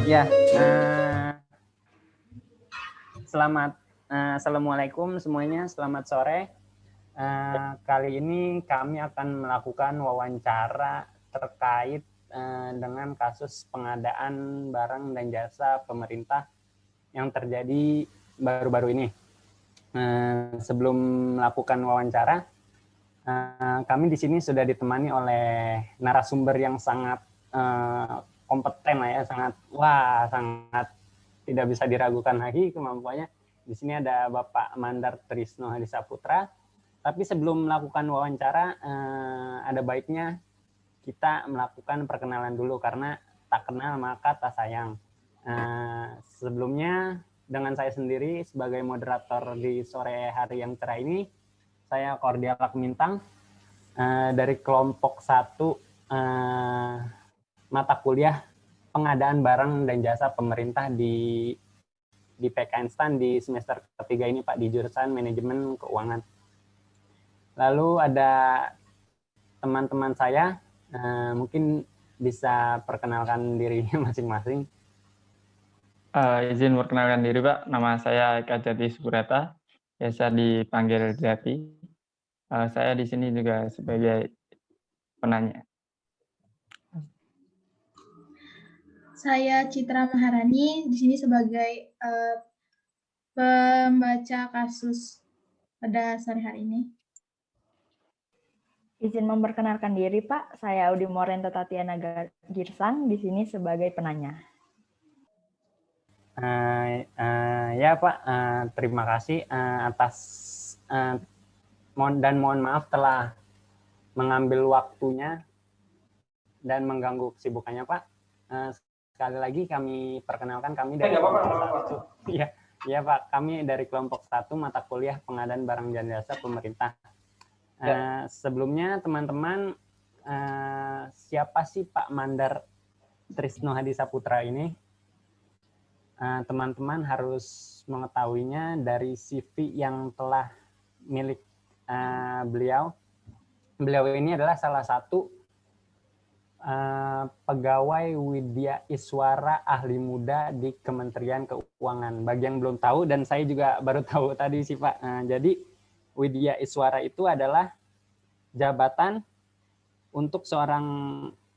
Ya, Assalamualaikum semuanya, selamat sore. Kali ini kami akan melakukan wawancara terkait dengan kasus pengadaan barang dan jasa pemerintah yang terjadi baru-baru ini. Sebelum melakukan wawancara, kami di sini sudah ditemani oleh narasumber yang sangat kompeten lah ya, sangat tidak bisa diragukan lagi kemampuannya. Di sini ada Bapak Mandar Trisno Hadisaputra. Tapi sebelum melakukan wawancara, ada baiknya kita melakukan perkenalan dulu karena tak kenal maka tak sayang. Sebelumnya dengan saya sendiri sebagai moderator di sore hari yang cerah ini, saya Kordial Mintang dari kelompok 1 mata kuliah pengadaan barang dan jasa pemerintah di PKN STAN di semester ketiga ini Pak, di jurusan manajemen keuangan. Lalu ada teman-teman saya, mungkin bisa perkenalkan dirinya masing-masing. Izin perkenalkan diri Pak, nama saya Eka Jati Subrata, biasa dipanggil Jati. Saya di sini juga sebagai penanya. Saya Citra Maharani, di sini sebagai pembaca kasus pada sore hari ini. Izin memperkenalkan diri Pak, saya Audi Morenta Tatiana Girsang, di sini sebagai penanya. Ya Pak, terima kasih atas dan mohon maaf telah mengambil waktunya dan mengganggu kesibukannya Pak. Sekali lagi kami perkenalkan, kami dari kelompok 1. Iya Pak, kami dari kelompok 1 mata kuliah pengadaan barang dan jasa pemerintah. Sebelumnya teman-teman, siapa sih Pak Mandar Trisno Hadisaputra ini? Teman-teman harus mengetahuinya dari CV yang telah milik beliau. Beliau ini adalah salah satu pegawai Widya Iswara ahli muda di Kementerian Keuangan. Bagi yang belum tahu, dan saya juga baru tahu tadi sih Pak. Jadi Widya Iswara itu adalah jabatan untuk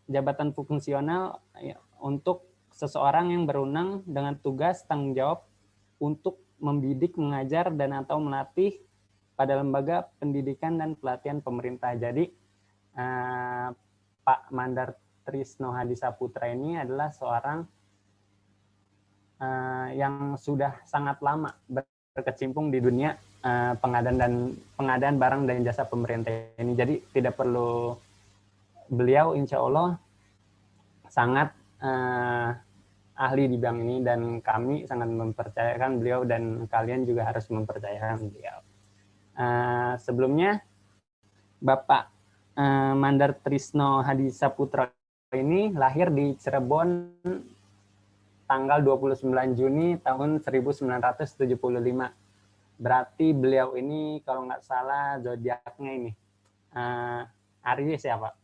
jabatan fungsional untuk seseorang yang berwenang dengan tugas tanggung jawab untuk membidik, mengajar, dan atau melatih pada lembaga pendidikan dan pelatihan pemerintah. Jadi Pak Mandar Trisno Hadisaputra ini adalah seorang yang sudah sangat lama berkecimpung di dunia pengadaan barang dan jasa pemerintah ini. Jadi tidak perlu, beliau insya Allah sangat ahli di bidang ini, dan kami sangat mempercayakan beliau, dan kalian juga harus mempercayakan beliau. Sebelumnya Bapak Mandar Trisno Hadisaputra ini lahir di Cirebon tanggal 29 Juni tahun 1975. Berarti beliau ini kalau nggak salah zodiaknya ini Aries ya Pak?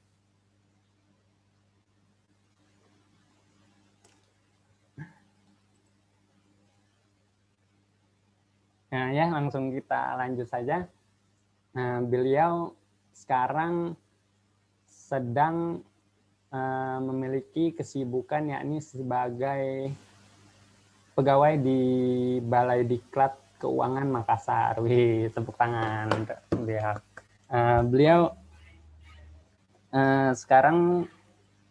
Nah ya, langsung kita lanjut saja. Beliau sekarang sedang memiliki kesibukan yakni sebagai pegawai di Balai Diklat Keuangan Makassar. Wih, tepuk tangan untuk beliau. Beliau sekarang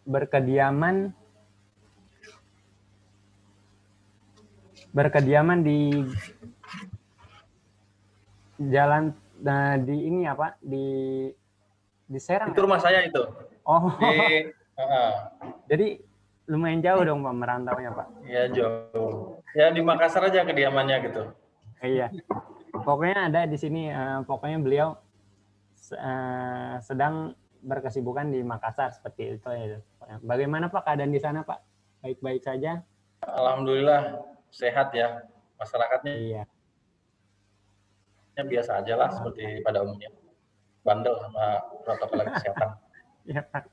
berkediaman di jalan di ini ya Pak, di Serang. Itu rumah saya itu. Oh. Jadi lumayan jauh dong Pak merantaunya Pak. Iya jauh. Ya di Makassar aja kediamannya gitu. Iya. Pokoknya ada di sini. Pokoknya beliau sedang berkesibukan di Makassar seperti itu ya. Bagaimana Pak keadaan di sana Pak? Baik-baik saja? Alhamdulillah sehat ya. Masyarakatnya iya. Biasa aja lah seperti pada umumnya. Bandel sama protokol kesehatan. Iya Pak.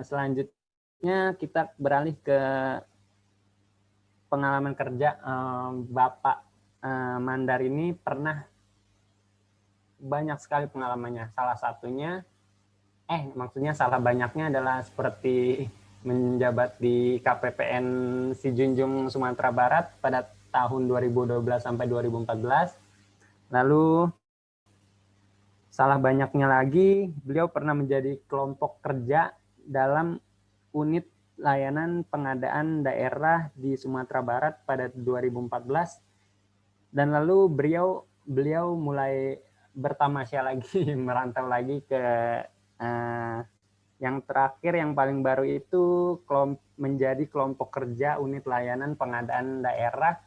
Selanjutnya kita beralih ke pengalaman kerja Bapak Mandar ini pernah banyak sekali pengalamannya. Salah satunya, maksudnya salah banyaknya adalah seperti menjabat di KPPN Sijunjung Sumatera Barat pada tahun 2012 sampai 2014. Lalu salah banyaknya lagi, beliau pernah menjadi kelompok kerja dalam unit layanan pengadaan daerah di Sumatera Barat pada 2014. Dan lalu beliau mulai bertamasya lagi, merantau lagi ke yang terakhir, yang paling baru itu menjadi kelompok kerja unit layanan pengadaan daerah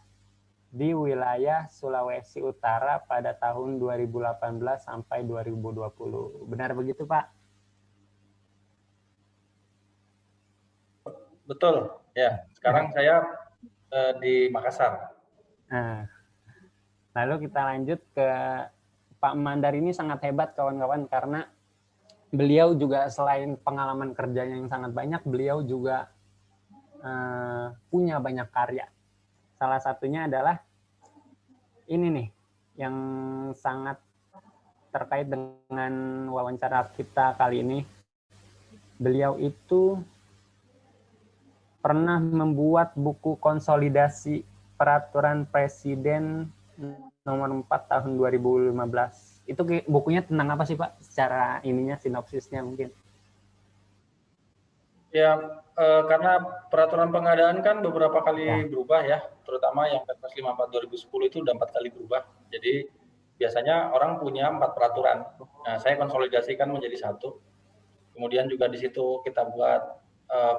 di wilayah Sulawesi Utara pada tahun 2018 sampai 2020. Benar begitu, Pak? Betul, ya. Sekarang saya di Makassar. Nah, lalu kita lanjut ke Pak Mandar. Ini sangat hebat, kawan-kawan, karena beliau juga selain pengalaman kerjanya yang sangat banyak, beliau juga punya banyak karya. Salah satunya adalah ini nih, yang sangat terkait dengan wawancara kita kali ini. Beliau itu pernah membuat buku konsolidasi peraturan Presiden nomor 4 tahun 2015. Itu bukunya tentang apa sih, Pak? Secara ininya, sinopsisnya mungkin. Ya, karena peraturan pengadaan kan beberapa kali berubah ya, terutama yang Perpres 54 2010 itu udah 4 kali berubah. Jadi biasanya orang punya 4 peraturan. Nah, saya konsolidasikan menjadi satu. Kemudian juga di situ kita buat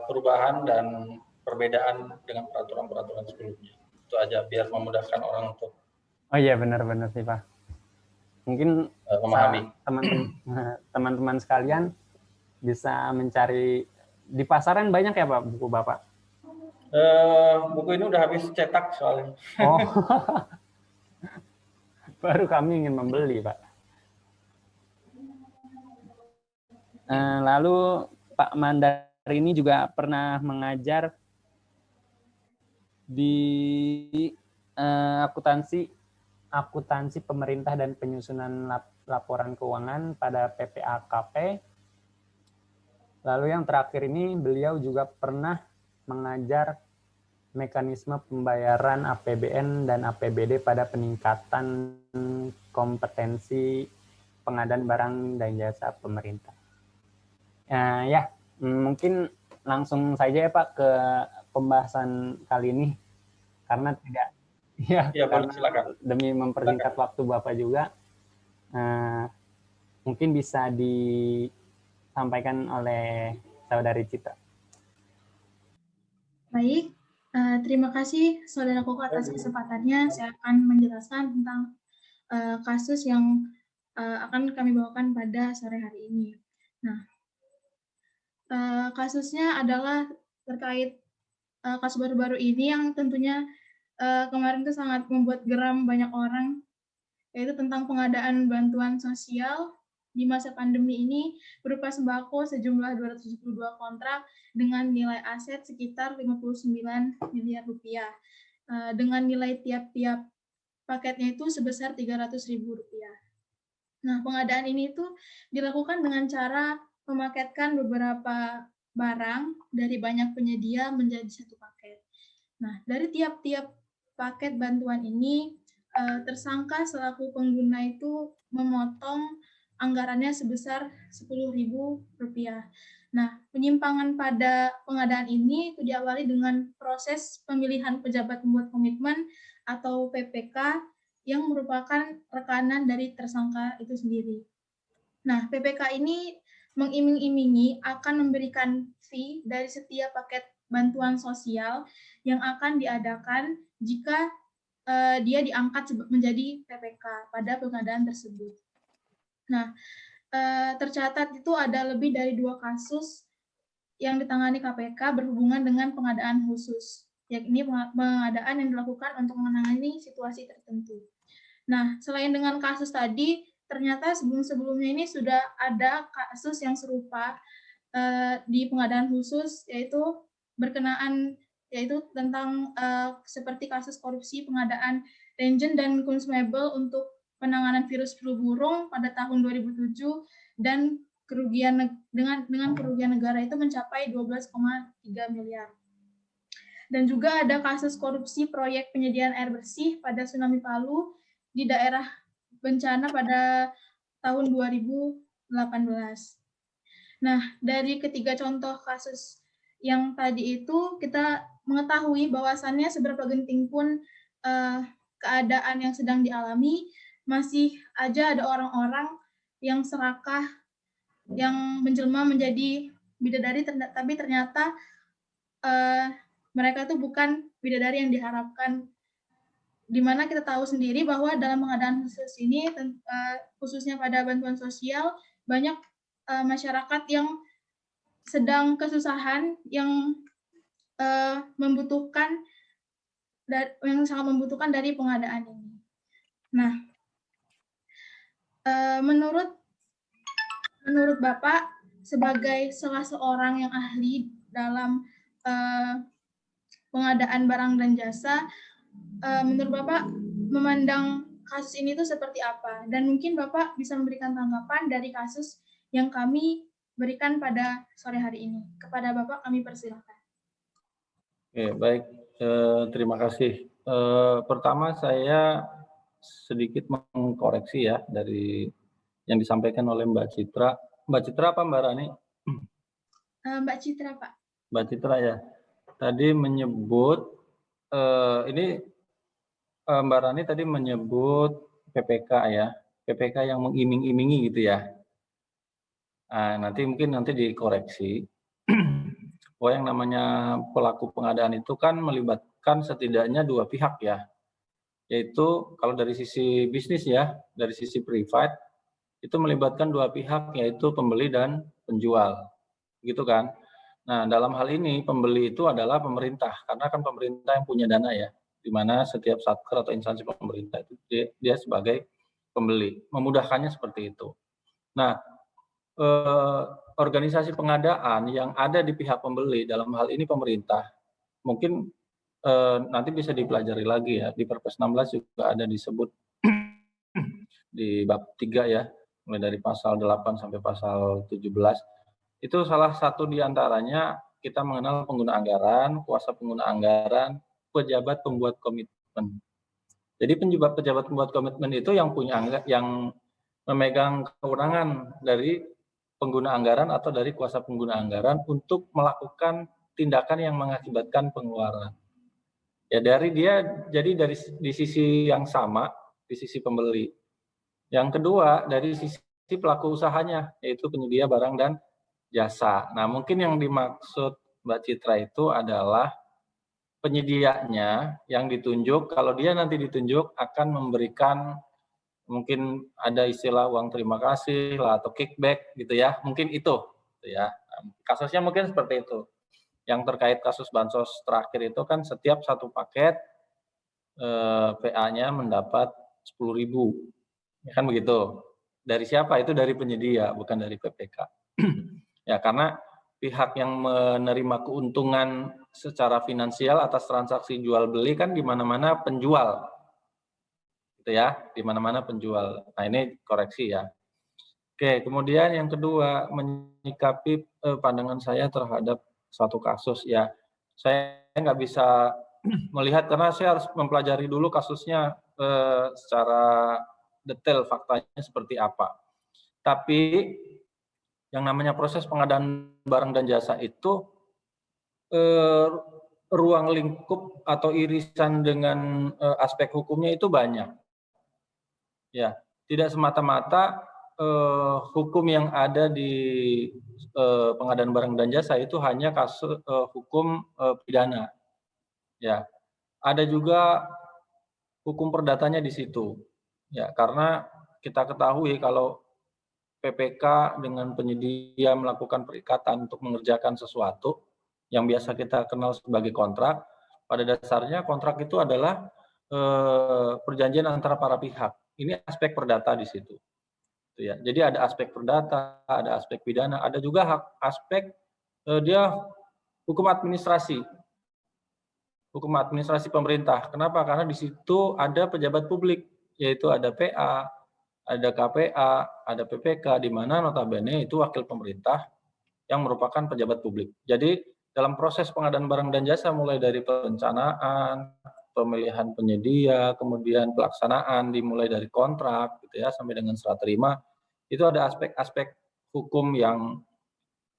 perubahan dan perbedaan dengan peraturan-peraturan sebelumnya. Itu aja biar memudahkan orang untuk iya, benar-benar sih, Pak. Mungkin memahami. Teman-teman sekalian bisa mencari di pasaran. Banyak ya, Pak, buku Bapak? Buku ini udah habis cetak soalnya. Oh, baru kami ingin membeli, Pak. Lalu Pak Mandar ini juga pernah mengajar di akuntansi pemerintah dan penyusunan laporan keuangan pada PPAKP. Lalu yang terakhir ini, beliau juga pernah mengajar mekanisme pembayaran APBN dan APBD pada peningkatan kompetensi pengadaan barang dan jasa pemerintah. Mungkin langsung saja ya, Pak, ke pembahasan kali ini, karena karena silakan. Demi mempersingkat waktu Bapak juga, mungkin bisa disampaikan oleh Saudari Citra. Baik, terima kasih Saudara Koko atas kesempatannya. Saya akan menjelaskan tentang kasus yang akan kami bawakan pada sore hari ini. Nah, kasusnya adalah terkait kasus baru-baru ini yang tentunya kemarin itu sangat membuat geram banyak orang, yaitu tentang pengadaan bantuan sosial di masa pandemi ini berupa sembako sejumlah 272 kontrak dengan nilai aset sekitar 59 miliar rupiah, dengan nilai tiap-tiap paketnya itu sebesar 300.000 rupiah. Nah, pengadaan ini itu dilakukan dengan cara memaketkan beberapa barang dari banyak penyedia menjadi satu paket. Nah, dari tiap-tiap paket bantuan ini, tersangka selaku pengguna itu memotong anggarannya sebesar Rp10.000. Nah, penyimpangan pada pengadaan ini itu diawali dengan proses pemilihan pejabat pembuat komitmen atau PPK yang merupakan rekanan dari tersangka itu sendiri. Nah, PPK ini mengiming-imingi akan memberikan fee dari setiap paket bantuan sosial yang akan diadakan jika dia diangkat menjadi PPK pada pengadaan tersebut. Nah, tercatat itu ada lebih dari 2 kasus yang ditangani KPK berhubungan dengan pengadaan khusus, yakni pengadaan yang dilakukan untuk menangani situasi tertentu. Nah, selain dengan kasus tadi, ternyata sebelum-sebelumnya ini sudah ada kasus yang serupa di pengadaan khusus, yaitu berkenaan yaitu tentang seperti kasus korupsi pengadaan reagen dan consumable untuk penanganan virus flu burung pada tahun 2007 dan dengan kerugian negara itu mencapai 12,3 miliar. Dan juga ada kasus korupsi proyek penyediaan air bersih pada tsunami Palu di daerah bencana pada tahun 2018. Nah, dari ketiga contoh kasus yang tadi itu kita mengetahui bahwasannya seberapa genting pun keadaan yang sedang dialami, masih aja ada orang-orang yang serakah, yang menjelma menjadi bidadari, tapi ternyata mereka itu bukan bidadari yang diharapkan. Dimana kita tahu sendiri bahwa dalam pengadaan khusus ini, khususnya pada bantuan sosial, banyak masyarakat yang sedang kesusahan, yang sangat membutuhkan dari pengadaan ini. Nah, menurut Bapak sebagai salah seorang yang ahli dalam pengadaan barang dan jasa, menurut Bapak memandang kasus ini tuh seperti apa? Dan mungkin Bapak bisa memberikan tanggapan dari kasus yang kami berikan pada sore hari ini. Kepada Bapak kami persilakan. Oke, baik. Terima kasih. Pertama saya sedikit mengkoreksi ya dari yang disampaikan oleh Mbak Citra. Mbak Citra apa Mbak Rani? Mbak Citra, Pak. Mbak Citra ya. Tadi menyebut ini Mbak Rani tadi menyebut PPK ya, PPK yang mengiming-imingi gitu ya. Nah, nanti dikoreksi. Bahwa yang namanya pelaku pengadaan itu kan melibatkan setidaknya dua pihak ya, yaitu kalau dari sisi bisnis ya, dari sisi private itu melibatkan dua pihak, yaitu pembeli dan penjual, gitu kan. Nah, dalam hal ini pembeli itu adalah pemerintah, karena kan pemerintah yang punya dana ya, di mana setiap satker atau instansi pemerintah itu dia sebagai pembeli, memudahkannya seperti itu. Nah, organisasi pengadaan yang ada di pihak pembeli, dalam hal ini pemerintah, mungkin nanti bisa dipelajari lagi ya, di Perpres 16 juga ada disebut di bab 3 ya, mulai dari pasal 8 sampai pasal 17, itu salah satu di antaranya kita mengenal pengguna anggaran, kuasa pengguna anggaran, pejabat pembuat komitmen. Jadi pejabat pembuat komitmen itu yang yang memegang kewenangan dari pengguna anggaran atau dari kuasa pengguna anggaran untuk melakukan tindakan yang mengakibatkan pengeluaran. Ya jadi dari di sisi yang sama, di sisi pembeli. Yang kedua dari sisi pelaku usahanya, yaitu penyedia barang dan jasa. Nah, mungkin yang dimaksud Mbak Citra itu adalah penyedianya yang ditunjuk, kalau dia nanti ditunjuk akan memberikan mungkin ada istilah uang terima kasih lah atau kickback gitu ya, mungkin itu ya. Kasusnya mungkin seperti itu. Yang terkait kasus bansos terakhir itu kan setiap satu paket PA-nya mendapat 10.000, ya kan begitu. Dari siapa? Itu dari penyedia, bukan dari PPK. Ya, karena pihak yang menerima keuntungan secara finansial atas transaksi jual beli kan di mana-mana penjual. Gitu ya, di mana-mana penjual. Nah, ini koreksi ya. Oke, kemudian yang kedua, menyikapi pandangan saya terhadap suatu kasus ya. Saya nggak bisa melihat karena saya harus mempelajari dulu kasusnya secara detail, faktanya seperti apa. Tapi yang namanya proses pengadaan barang dan jasa itu ruang lingkup atau irisan dengan aspek hukumnya itu banyak. Ya, tidak semata-mata hukum yang ada di pengadaan barang dan jasa itu hanya kasus hukum pidana. Ya, ada juga hukum perdatanya di situ. Ya, karena kita ketahui kalau PPK dengan penyedia melakukan perikatan untuk mengerjakan sesuatu yang biasa kita kenal sebagai kontrak, pada dasarnya kontrak itu adalah perjanjian antara para pihak. Ini aspek perdata di situ. Ya. Jadi ada aspek perdata, ada aspek pidana, ada juga aspek dia hukum administrasi. hukum administrasi pemerintah. Kenapa? Karena di situ ada pejabat publik, yaitu ada PA, ada KPA, ada PPK, di mana notabene itu wakil pemerintah yang merupakan pejabat publik. Jadi dalam proses pengadaan barang dan jasa mulai dari perencanaan, pemilihan penyedia, kemudian pelaksanaan dimulai dari kontrak gitu ya sampai dengan serah terima, itu ada aspek-aspek hukum yang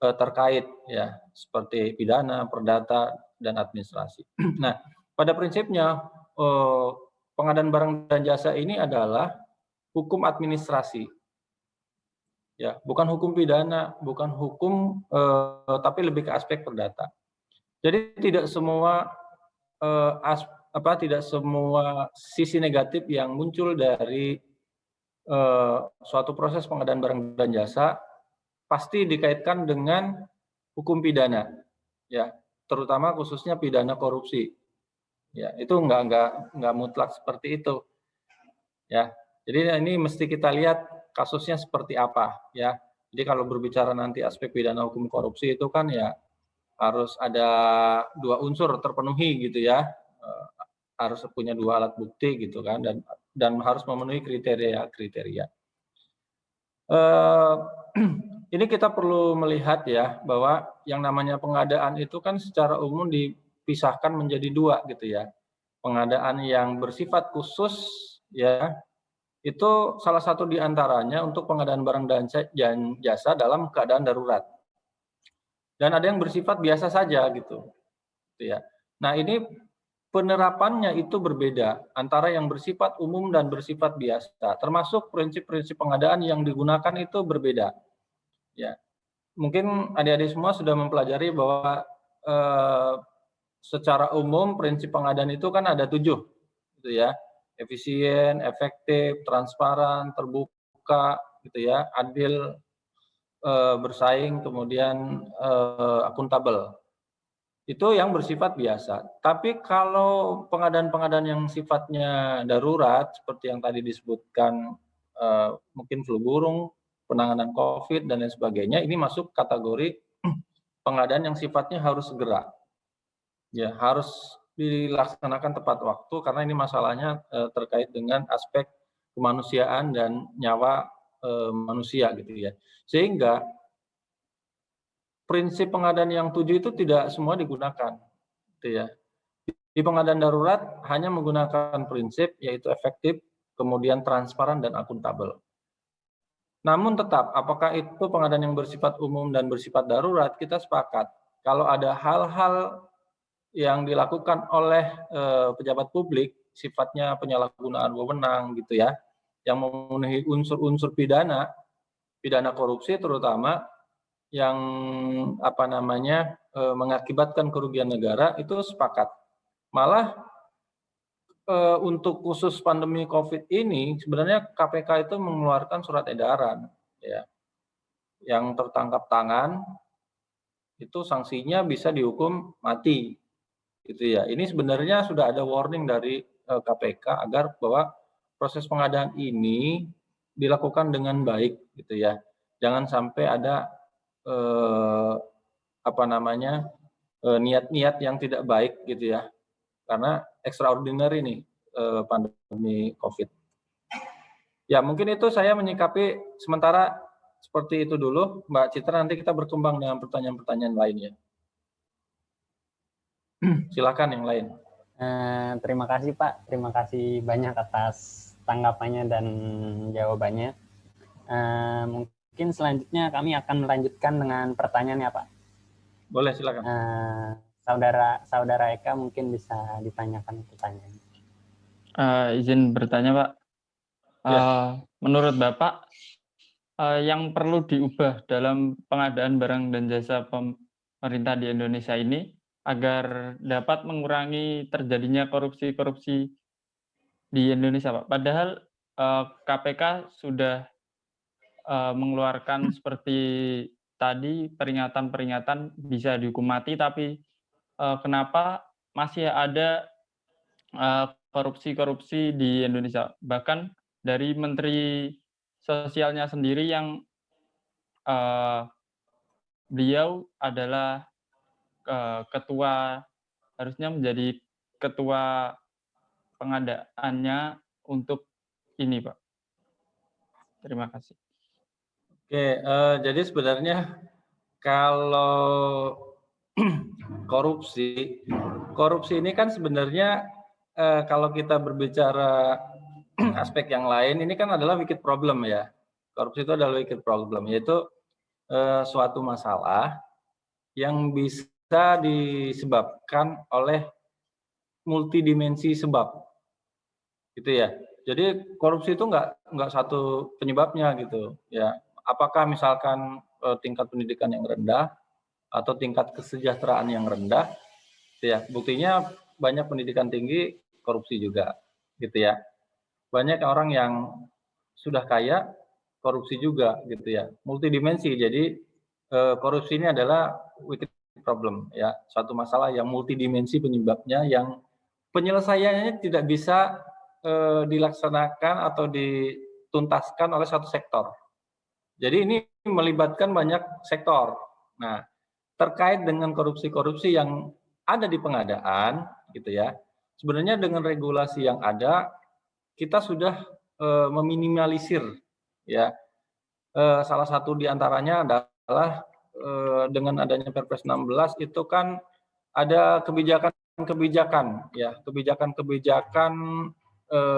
terkait ya seperti pidana, perdata dan administrasi. Nah, pada prinsipnya pengadaan barang dan jasa ini adalah hukum administrasi. Ya, bukan hukum pidana, bukan hukum tapi lebih ke aspek perdata. Jadi tidak semua tidak semua sisi negatif yang muncul dari suatu proses pengadaan barang dan jasa pasti dikaitkan dengan hukum pidana, ya, terutama khususnya pidana korupsi. Ya, itu nggak mutlak seperti itu, ya. Jadi ini mesti kita lihat kasusnya seperti apa, ya. Jadi kalau berbicara nanti aspek pidana hukum korupsi itu kan ya harus ada 2 unsur terpenuhi gitu ya, harus punya 2 alat bukti gitu kan dan harus memenuhi kriteria. Ini kita perlu melihat ya bahwa yang namanya pengadaan itu kan secara umum dipisahkan menjadi 2 gitu ya. Pengadaan yang bersifat khusus ya, itu salah satu di antaranya untuk pengadaan barang dan jasa dalam keadaan darurat. Dan ada yang bersifat biasa saja gitu ya. Nah, ini penerapannya itu berbeda antara yang bersifat umum dan bersifat biasa, termasuk prinsip-prinsip pengadaan yang digunakan itu berbeda. Ya, mungkin adik-adik semua sudah mempelajari bahwa secara umum prinsip pengadaan itu kan ada 7, gitu ya, efisien, efektif, transparan, terbuka, gitu ya, adil, bersaing, kemudian akuntabel. Itu yang bersifat biasa. Tapi kalau pengadaan-pengadaan yang sifatnya darurat, seperti yang tadi disebutkan, mungkin flu burung, penanganan COVID, dan lain sebagainya, ini masuk kategori pengadaan yang sifatnya harus segera. Ya, harus dilaksanakan tepat waktu, karena ini masalahnya terkait dengan aspek kemanusiaan dan nyawa manusia gitu ya. Sehingga prinsip pengadaan yang 7 itu tidak semua digunakan, gitu ya. Di pengadaan darurat hanya menggunakan prinsip yaitu efektif, kemudian transparan dan akuntabel. Namun tetap, apakah itu pengadaan yang bersifat umum dan bersifat darurat, kita sepakat. Kalau ada hal-hal yang dilakukan oleh pejabat publik, sifatnya penyalahgunaan wewenang gitu ya, yang memenuhi unsur-unsur pidana korupsi terutama, yang mengakibatkan kerugian negara, itu sepakat. Malah untuk khusus pandemi COVID ini sebenarnya KPK itu mengeluarkan surat edaran ya, yang tertangkap tangan itu sanksinya bisa dihukum mati gitu ya. Ini sebenarnya sudah ada warning dari KPK agar bahwa proses pengadaan ini dilakukan dengan baik gitu ya. Jangan sampai ada niat-niat yang tidak baik gitu ya, karena extraordinary ini pandemi COVID. Ya, mungkin itu saya menyikapi sementara seperti itu dulu, Mbak Citra. Nanti kita berkembang dengan pertanyaan-pertanyaan lainnya. Silakan yang lain. Terima kasih Pak, terima kasih banyak atas tanggapannya dan jawabannya. Mungkin selanjutnya kami akan melanjutkan dengan pertanyaannya Pak. Boleh, silakan. Saudara Eka mungkin bisa ditanyakan pertanyaan. Izin bertanya Pak. Ya. Menurut Bapak, yang perlu diubah dalam pengadaan barang dan jasa pemerintah di Indonesia ini agar dapat mengurangi terjadinya korupsi-korupsi di Indonesia, Pak. Padahal KPK sudah mengeluarkan seperti tadi peringatan-peringatan bisa dihukum mati, tapi kenapa masih ada korupsi-korupsi di Indonesia? Bahkan dari Menteri Sosialnya sendiri yang beliau adalah ketua, harusnya menjadi ketua pengadaannya untuk ini, Pak. Terima kasih. Oke, jadi sebenarnya kalau korupsi ini kan sebenarnya kalau kita berbicara aspek yang lain, ini kan adalah wicked problem ya. Korupsi itu adalah wicked problem, yaitu suatu masalah yang bisa disebabkan oleh multidimensi sebab, gitu ya. Jadi korupsi itu nggak satu penyebabnya gitu ya. Apakah misalkan tingkat pendidikan yang rendah atau tingkat kesejahteraan yang rendah, gitu ya. Buktinya banyak pendidikan tinggi korupsi juga, gitu ya. Banyak orang yang sudah kaya korupsi juga, gitu ya. Multidimensi. Jadi korupsi ini adalah wicked problem ya, suatu masalah yang multidimensi penyebabnya, yang penyelesaiannya tidak bisa dilaksanakan atau dituntaskan oleh satu sektor. Jadi ini melibatkan banyak sektor. Nah, terkait dengan korupsi-korupsi yang ada di pengadaan, gitu ya. Sebenarnya dengan regulasi yang ada, kita sudah meminimalisir, ya. Salah satu di antaranya adalah dengan adanya Perpres 16 itu kan ada kebijakan-kebijakan, ya, kebijakan-kebijakan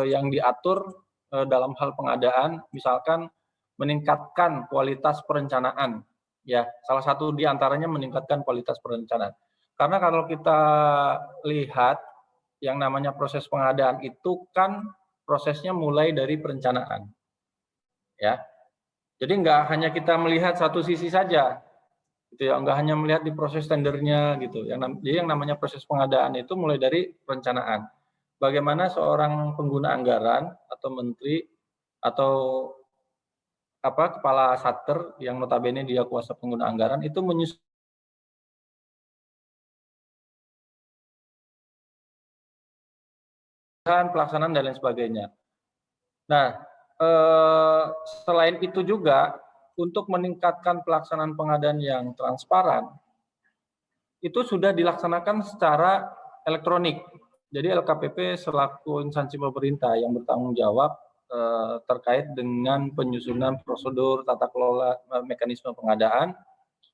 yang diatur dalam hal pengadaan, misalkan meningkatkan kualitas perencanaan, ya, salah satu di antaranya meningkatkan kualitas perencanaan. Karena kalau kita lihat yang namanya proses pengadaan itu kan prosesnya mulai dari perencanaan, ya. Jadi nggak hanya kita melihat satu sisi saja, gitu ya, nggak hanya melihat di proses tendernya gitu. Jadi yang namanya proses pengadaan itu mulai dari perencanaan. Bagaimana seorang pengguna anggaran atau menteri atau kepala satker yang notabene dia kuasa pengguna anggaran itu menyusun pelaksanaan dan lain sebagainya. Nah, selain itu juga untuk meningkatkan pelaksanaan pengadaan yang transparan itu sudah dilaksanakan secara elektronik. Jadi LKPP selaku instansi pemerintah yang bertanggung jawab terkait dengan penyusunan prosedur tata kelola mekanisme pengadaan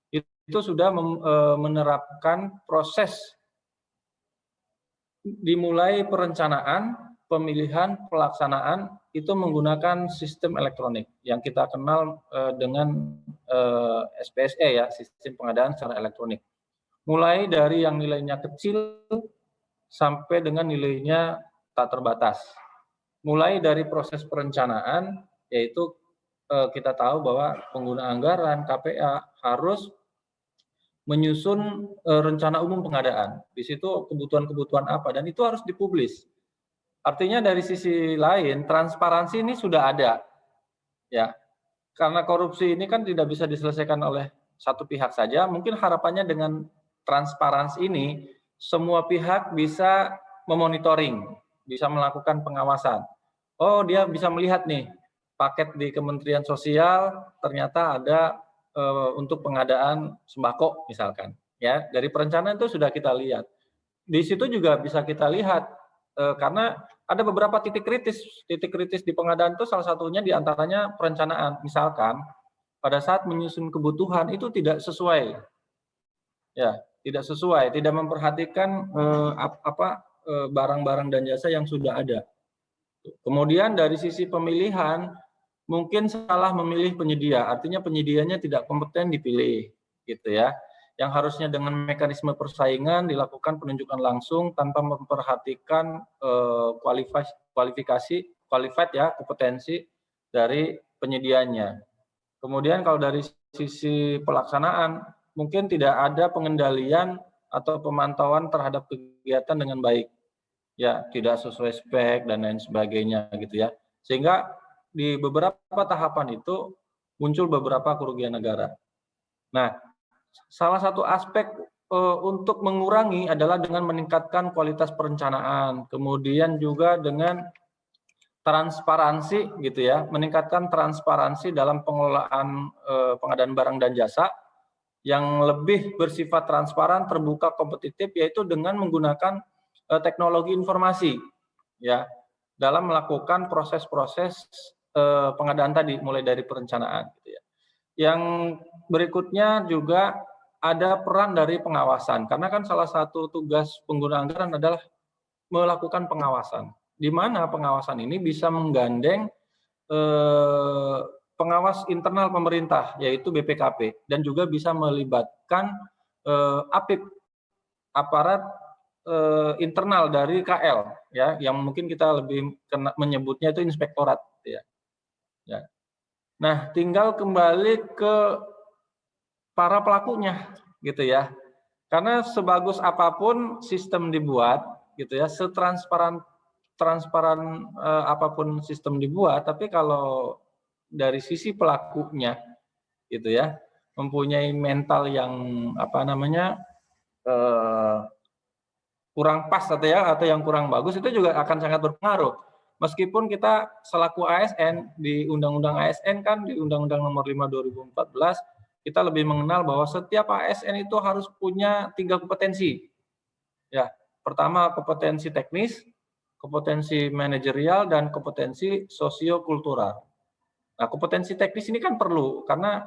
itu sudah menerapkan proses dimulai perencanaan, pemilihan, pelaksanaan itu menggunakan sistem elektronik yang kita kenal dengan SPSE ya, sistem pengadaan secara elektronik. Mulai dari yang nilainya kecil sampai dengan nilainya tak terbatas. Mulai dari proses perencanaan, yaitu kita tahu bahwa pengguna anggaran KPA harus menyusun rencana umum pengadaan. Di situ kebutuhan-kebutuhan apa, dan itu harus dipublis. Artinya dari sisi lain, transparansi ini sudah ada. Ya, karena korupsi ini kan tidak bisa diselesaikan oleh satu pihak saja, mungkin harapannya dengan transparansi ini, semua pihak bisa memonitoring, bisa melakukan pengawasan. Oh, dia bisa melihat nih, paket di Kementerian Sosial ternyata ada untuk pengadaan sembako misalkan. Ya, dari perencanaan itu sudah kita lihat. Di situ juga bisa kita lihat, karena ada beberapa titik kritis di pengadaan itu, salah satunya diantaranya perencanaan. Misalkan, pada saat menyusun kebutuhan itu tidak sesuai. Ya, tidak sesuai, tidak memperhatikan barang-barang dan jasa yang sudah ada. Kemudian dari sisi pemilihan, mungkin salah memilih penyedia, artinya penyedianya tidak kompeten dipilih, gitu ya. Yang harusnya dengan mekanisme persaingan dilakukan penunjukan langsung tanpa memperhatikan qualified ya, kompetensi dari penyedianya. Kemudian kalau dari sisi pelaksanaan, mungkin tidak ada pengendalian atau pemantauan terhadap kegiatan dengan baik. Ya, tidak sesuai spek dan lain sebagainya gitu ya. Sehingga di beberapa tahapan itu muncul beberapa kerugian negara. Nah, salah satu aspek untuk mengurangi adalah dengan meningkatkan kualitas perencanaan, kemudian juga dengan transparansi gitu ya, meningkatkan transparansi dalam pengelolaan pengadaan barang dan jasa yang lebih bersifat transparan, terbuka, kompetitif, yaitu dengan menggunakan teknologi informasi ya dalam melakukan proses-proses pengadaan tadi, mulai dari perencanaan gitu ya. Yang berikutnya juga ada peran dari pengawasan, karena kan salah satu tugas pengguna anggaran adalah melakukan pengawasan, di mana pengawasan ini bisa menggandeng pengawas internal pemerintah, yaitu BPKP, dan juga bisa melibatkan APIP, aparat internal dari KL, ya, yang mungkin kita lebih menyebutnya itu inspektorat, ya. Ya. Nah, tinggal kembali ke para pelakunya, gitu ya. Karena sebagus apapun sistem dibuat, gitu ya, setransparan apapun sistem dibuat, tapi kalau dari sisi pelakunya, gitu ya, mempunyai mental yang kurang pas atau yang kurang bagus, itu juga akan sangat berpengaruh. Meskipun kita selaku ASN di Undang-Undang ASN kan, di Undang-Undang Nomor 5 2014, kita lebih mengenal bahwa setiap ASN itu harus punya 3 kompetensi. Ya, pertama kompetensi teknis, kompetensi manajerial, dan kompetensi sosiokultural. Nah, kompetensi teknis ini kan perlu karena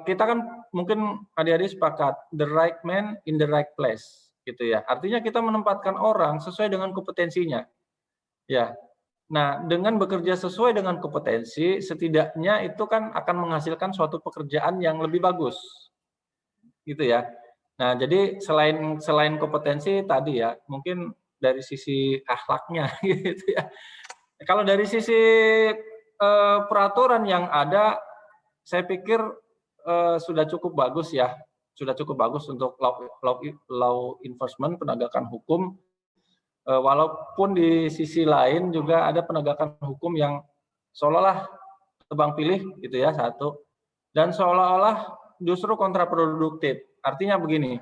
kita kan mungkin adik-adik sepakat the right man in the right place, gitu ya. Artinya kita menempatkan orang sesuai dengan kompetensinya. Ya. Nah, dengan bekerja sesuai dengan kompetensi, setidaknya itu kan akan menghasilkan suatu pekerjaan yang lebih bagus. Gitu ya. Nah, jadi selain kompetensi tadi ya, mungkin dari sisi akhlaknya gitu ya. Kalau dari sisi peraturan yang ada, saya pikir sudah cukup bagus ya. Sudah cukup bagus untuk law enforcement, penegakan hukum. Walaupun di sisi lain juga ada penegakan hukum yang seolah-olah tebang pilih gitu ya, satu, dan seolah-olah justru kontraproduktif. Artinya begini,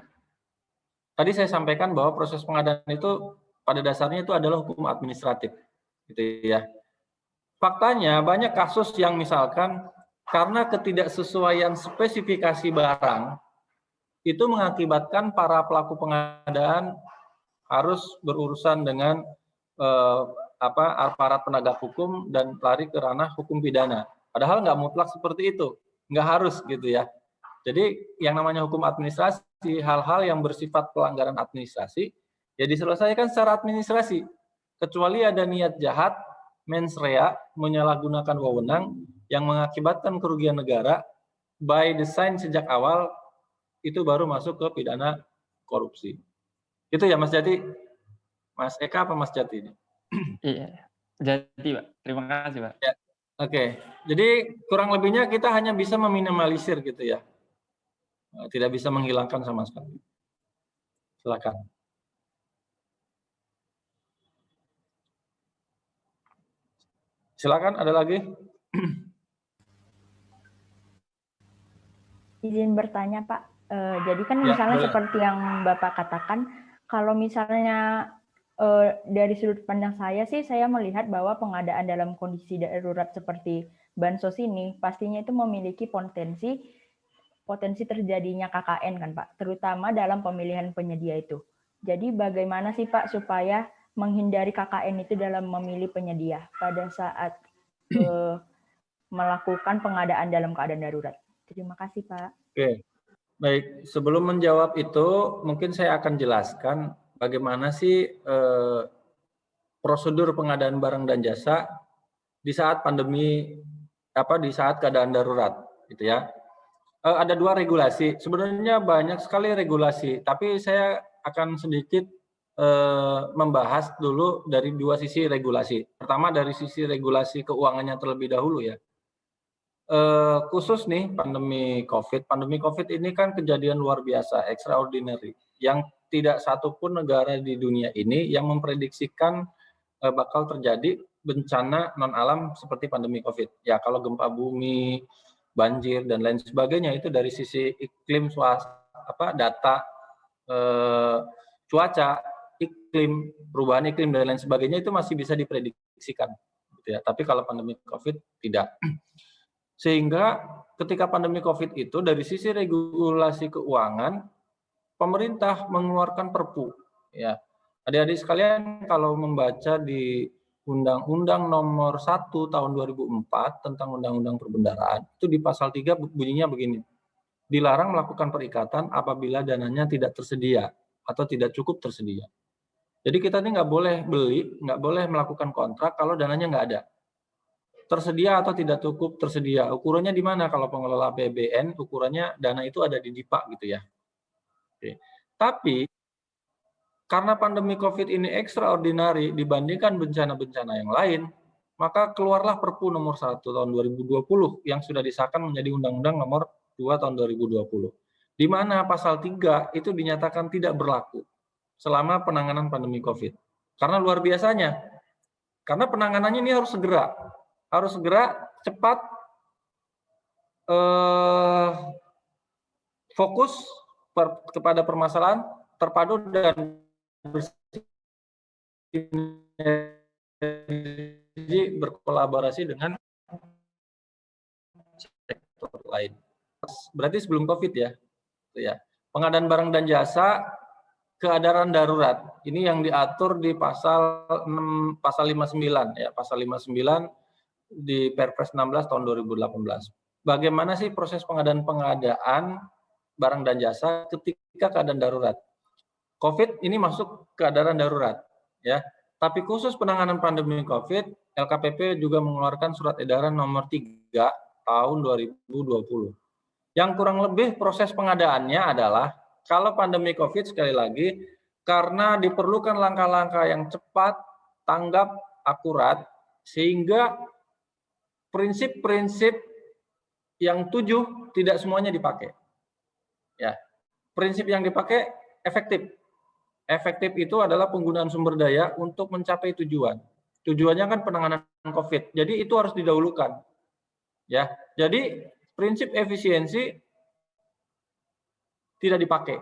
tadi saya sampaikan bahwa proses pengadaan itu pada dasarnya itu adalah hukum administratif, gitu ya. Faktanya banyak kasus yang misalkan karena ketidaksesuaian spesifikasi barang itu mengakibatkan para pelaku pengadaan harus berurusan dengan aparat penegak hukum dan lari ke ranah hukum pidana. Padahal nggak mutlak seperti itu, nggak harus gitu ya. Jadi yang namanya hukum administrasi, hal-hal yang bersifat pelanggaran administrasi, ya diselesaikan secara administrasi. Kecuali ada niat jahat, mens rea, menyalahgunakan wewenang yang mengakibatkan kerugian negara, by design sejak awal, itu baru masuk ke pidana korupsi. Itu ya Mas Jati, Mas Eka apa Mas Jati ini? Iya, Jati Pak. Terima kasih Pak. Ya. Oke, jadi kurang lebihnya kita hanya bisa meminimalisir gitu ya, tidak bisa menghilangkan sama sekali. Silakan. Silakan, ada lagi? Izin bertanya Pak, jadi kan misalnya seperti yang Bapak katakan, kalau misalnya dari sudut pandang saya sih, saya melihat bahwa pengadaan dalam kondisi darurat seperti bansos ini pastinya itu memiliki potensi terjadinya KKN kan Pak, terutama dalam pemilihan penyedia itu. Jadi bagaimana sih Pak supaya menghindari KKN itu dalam memilih penyedia pada saat melakukan pengadaan dalam keadaan darurat? Terima kasih Pak. Oke, baik. Sebelum menjawab itu, mungkin saya akan jelaskan bagaimana sih prosedur pengadaan barang dan jasa di saat pandemi, di saat keadaan darurat, gitu ya. Ada 2 regulasi. Sebenarnya banyak sekali regulasi, tapi saya akan sedikit membahas dulu dari 2 sisi regulasi. Pertama dari sisi regulasi keuangannya terlebih dahulu ya. Khusus nih pandemi COVID. Pandemi COVID ini kan kejadian luar biasa, extraordinary, yang tidak satupun negara di dunia ini yang memprediksikan bakal terjadi bencana non alam seperti pandemi COVID. Ya kalau gempa bumi, banjir dan lain sebagainya itu dari sisi iklim, data, cuaca, iklim, perubahan iklim dan lain sebagainya itu masih bisa diprediksikan. Gitu ya. Tapi kalau pandemi COVID tidak. Sehingga ketika pandemi COVID itu dari sisi regulasi keuangan, pemerintah mengeluarkan Perpu, ya, Adik-adik sekalian, kalau membaca di Undang-Undang Nomor 1 Tahun 2004 tentang Undang-Undang Perbendaharaan, itu di pasal 3 bunyinya begini. Dilarang melakukan perikatan apabila dananya tidak tersedia atau tidak cukup tersedia. Jadi kita ini nggak boleh beli, nggak boleh melakukan kontrak kalau dananya nggak ada. Tersedia atau tidak cukup tersedia. Ukurannya di mana? Kalau pengelola APBN, ukurannya dana itu ada di DIPA gitu ya. Oke. Tapi karena pandemi COVID ini extraordinary dibandingkan bencana-bencana yang lain, maka keluarlah Perpu nomor 1 tahun 2020 yang sudah disahkan menjadi Undang-Undang nomor 2 tahun 2020. Di mana pasal 3 itu dinyatakan tidak berlaku selama penanganan pandemi COVID. Karena luar biasanya, karena penanganannya ini harus segera, cepat, fokus kepada permasalahan, terpadu dan berkolaborasi dengan sektor lain. Berarti sebelum COVID ya. Pengadaan barang dan jasa, keadaan darurat. Ini yang diatur di pasal 59 ya, pasal 59 di Perpres 16 tahun 2018. Bagaimana sih proses pengadaan barang dan jasa ketika keadaan darurat? COVID ini masuk keadaan darurat, ya. Tapi khusus penanganan pandemi COVID, LKPP juga mengeluarkan surat edaran nomor 3 tahun 2020. Yang kurang lebih proses pengadaannya adalah, kalau pandemi COVID sekali lagi, karena diperlukan langkah-langkah yang cepat, tanggap, akurat, sehingga prinsip-prinsip yang 7 tidak semuanya dipakai. Ya, prinsip yang dipakai efektif. Efektif itu adalah penggunaan sumber daya untuk mencapai tujuan. Tujuannya kan penanganan COVID. Jadi itu harus didahulukan. Ya. Jadi prinsip efisiensi tidak dipakai.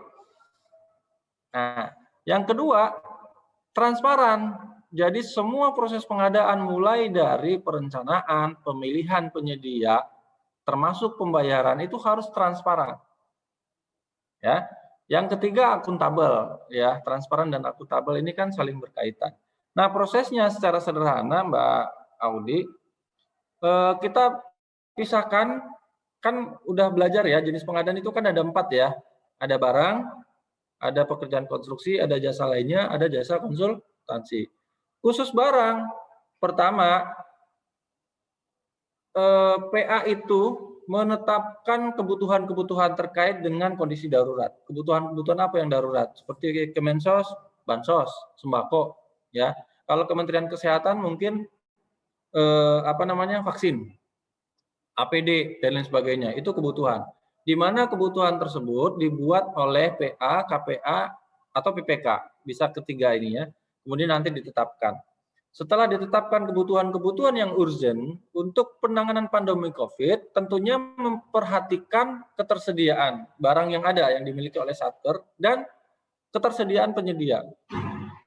Nah, yang kedua, transparan. Jadi semua proses pengadaan mulai dari perencanaan, pemilihan penyedia, termasuk pembayaran itu harus transparan. Ya. Yang ketiga, akuntabel, ya, transparan dan akuntabel ini kan saling berkaitan. Nah, prosesnya secara sederhana, Mbak Audi, kita pisahkan, kan udah belajar ya, jenis pengadaan itu kan ada 4 ya, ada barang, ada pekerjaan konstruksi, ada jasa lainnya, ada jasa konsultansi. Khusus barang, pertama, PA itu menetapkan kebutuhan-kebutuhan terkait dengan kondisi darurat. Kebutuhan-kebutuhan apa yang darurat? Seperti Kemensos, Bansos, sembako, ya. Kalau Kementerian Kesehatan mungkin vaksin, APD dan lain sebagainya. Itu kebutuhan. Di mana kebutuhan tersebut dibuat oleh PA, KPA atau PPK. Bisa ketiga ini ya. Kemudian nanti ditetapkan. Setelah ditetapkan kebutuhan-kebutuhan yang urgent untuk penanganan pandemi COVID, tentunya memperhatikan ketersediaan barang yang ada yang dimiliki oleh Satker dan ketersediaan penyedia.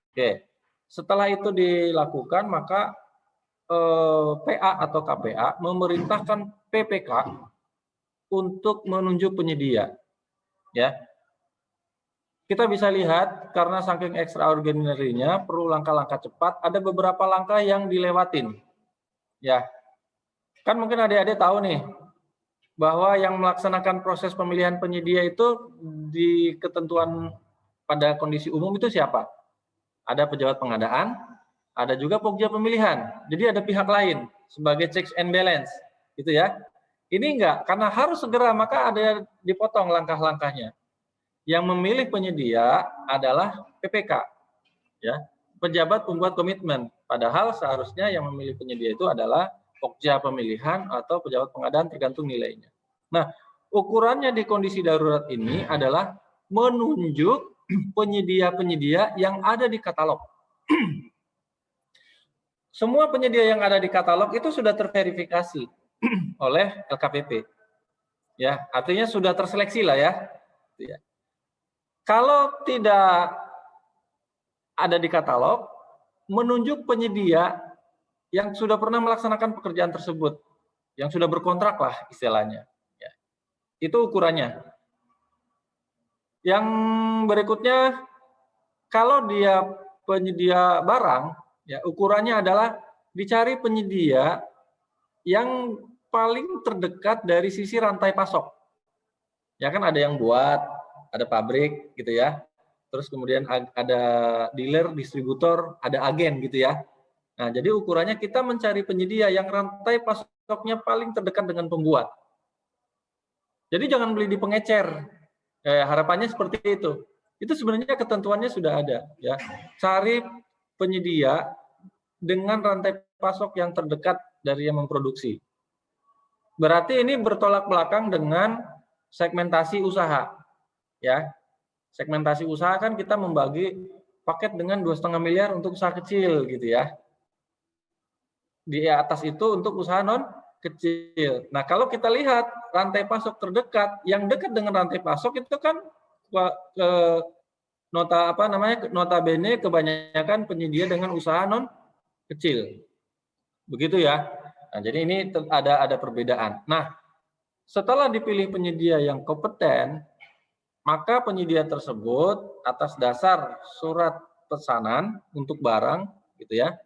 Oke, setelah itu dilakukan, maka PA atau KPA memerintahkan PPK untuk menunjuk penyedia. Ya. Kita bisa lihat karena saking extraordinary-nya perlu langkah-langkah cepat, ada beberapa langkah yang dilewatin. Ya. Kan mungkin adik-adik tahu nih bahwa yang melaksanakan proses pemilihan penyedia itu di ketentuan pada kondisi umum itu siapa? Ada pejabat pengadaan, ada juga pokja pemilihan. Jadi ada pihak lain sebagai checks and balance, gitu ya. Ini enggak, karena harus segera maka ada dipotong langkah-langkahnya. Yang memilih penyedia adalah PPK, ya, pejabat pembuat komitmen. Padahal seharusnya yang memilih penyedia itu adalah pokja pemilihan atau pejabat pengadaan tergantung nilainya. Nah, ukurannya di kondisi darurat ini adalah menunjuk penyedia-penyedia yang ada di katalog. Semua penyedia yang ada di katalog itu sudah terverifikasi oleh LKPP. Ya, artinya sudah terseleksi lah ya. Kalau tidak ada di katalog, menunjuk penyedia yang sudah pernah melaksanakan pekerjaan tersebut, yang sudah berkontrak lah istilahnya. Ya. Itu ukurannya. Yang berikutnya, kalau dia penyedia barang, ya ukurannya adalah dicari penyedia yang paling terdekat dari sisi rantai pasok. Ya kan ada yang buat, ada pabrik gitu ya. Terus kemudian ada dealer, distributor, ada agen gitu ya. Nah, jadi ukurannya kita mencari penyedia yang rantai pasoknya paling terdekat dengan pembuat. Jadi jangan beli di pengecer. Harapannya seperti itu. Itu sebenarnya ketentuannya sudah ada ya. Cari penyedia dengan rantai pasok yang terdekat dari yang memproduksi. Berarti ini bertolak belakang dengan segmentasi usaha. Ya. Segmentasi usaha kan kita membagi paket dengan 2,5 miliar untuk usaha kecil gitu ya. Di atas itu untuk usaha non kecil. Nah, kalau kita lihat rantai pasok terdekat, yang dekat dengan rantai pasok itu kan notabene kebanyakan penyedia dengan usaha non kecil. Begitu ya. Nah, jadi ini ada perbedaan. Nah, setelah dipilih penyedia yang kompeten, maka penyedia tersebut atas dasar surat pesanan untuk barang gitu ya.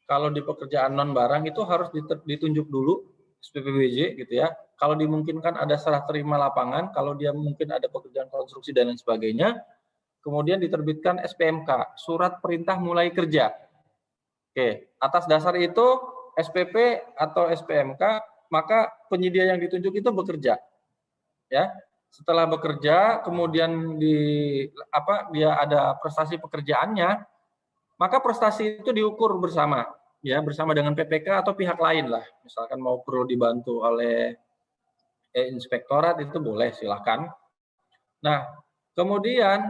Kalau di pekerjaan non barang itu harus ditunjuk dulu SPPBJ gitu ya. Kalau dimungkinkan ada serah terima lapangan, kalau dia mungkin ada pekerjaan konstruksi dan lain sebagainya, kemudian diterbitkan SPMK, surat perintah mulai kerja. Oke, atas dasar itu SPP atau SPMK, maka penyedia yang ditunjuk itu bekerja. Ya. Setelah bekerja, kemudian dia ada prestasi pekerjaannya, maka prestasi itu diukur bersama, ya bersama dengan PPK atau pihak lain lah. Misalkan mau perlu dibantu oleh inspektorat itu boleh, silakan. Nah, kemudian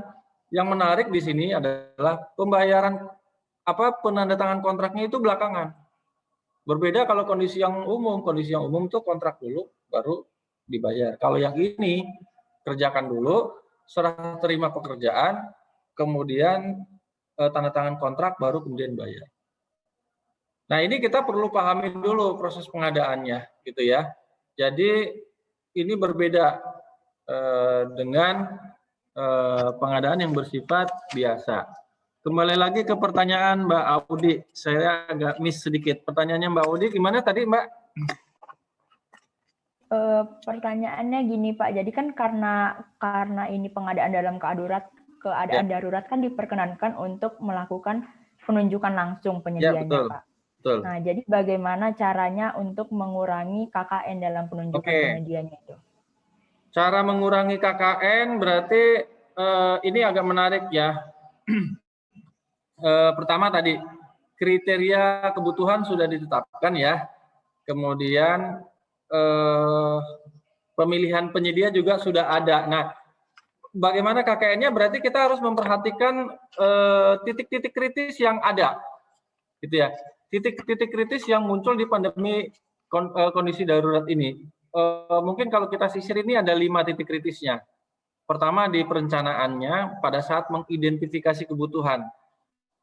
yang menarik di sini adalah pembayaran penandatangan kontraknya itu belakangan. Berbeda kalau kondisi yang umum itu kontrak dulu baru dibayar. Kalau yang ini kerjakan dulu, serah terima pekerjaan, kemudian tanda tangan kontrak baru kemudian bayar. Nah, ini kita perlu pahami dulu proses pengadaannya gitu ya. Jadi ini berbeda dengan pengadaan yang bersifat biasa. Kembali lagi ke pertanyaan Mbak Audi, saya agak miss sedikit. Pertanyaannya Mbak Audi gimana tadi Mbak? Pertanyaannya gini Pak, jadi kan karena ini pengadaan dalam keadaan darurat kan diperkenankan untuk melakukan penunjukan langsung penyedianya Pak. Betul. Nah, jadi bagaimana caranya untuk mengurangi KKN dalam penunjukan penyedianya itu? Cara mengurangi KKN berarti ini agak menarik ya. Pertama tadi kriteria kebutuhan sudah ditetapkan ya. Kemudian pemilihan penyedia juga sudah ada. Nah, bagaimana KKN-nya? Berarti kita harus memperhatikan titik-titik kritis yang ada, gitu ya. Titik-titik kritis yang muncul di pandemi kondisi darurat ini. Mungkin kalau kita sisir ini ada 5 titik kritisnya. Pertama di perencanaannya pada saat mengidentifikasi kebutuhan.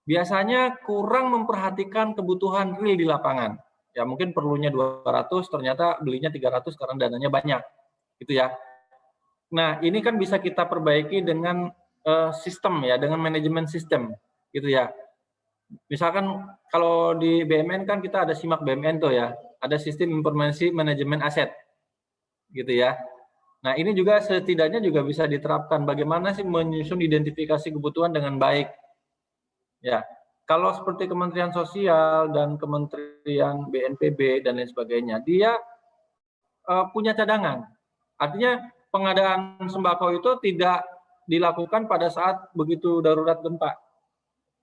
Biasanya kurang memperhatikan kebutuhan real di lapangan. Ya mungkin perlunya 200, ternyata belinya 300 karena dananya banyak, gitu ya. Nah ini kan bisa kita perbaiki dengan sistem ya, dengan manajemen sistem, gitu ya. Misalkan kalau di BMN kan kita ada SIMAK BMN tuh ya, ada sistem informasi manajemen aset, gitu ya. Nah ini juga setidaknya juga bisa diterapkan bagaimana sih menyusun identifikasi kebutuhan dengan baik, ya. Kalau seperti Kementerian Sosial dan Kementerian BNPB dan lain sebagainya, dia punya cadangan. Artinya pengadaan sembako itu tidak dilakukan pada saat begitu darurat gempa.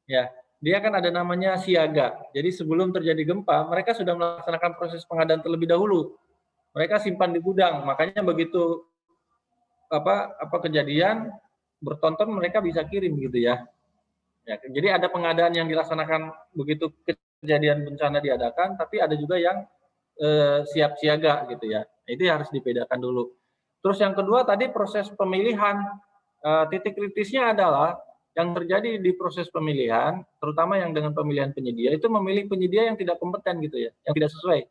Ya, dia kan ada namanya siaga. Jadi sebelum terjadi gempa, mereka sudah melaksanakan proses pengadaan terlebih dahulu. Mereka simpan di gudang. Makanya begitu kejadian bertonton mereka bisa kirim gitu ya. Ya, jadi ada pengadaan yang dilaksanakan begitu kejadian bencana diadakan, tapi ada juga yang siap siaga gitu ya. Itu harus dibedakan dulu. Terus yang kedua tadi proses pemilihan, titik kritisnya adalah yang terjadi di proses pemilihan, terutama yang dengan pemilihan penyedia, itu memilih penyedia yang tidak kompeten gitu ya, yang tidak sesuai.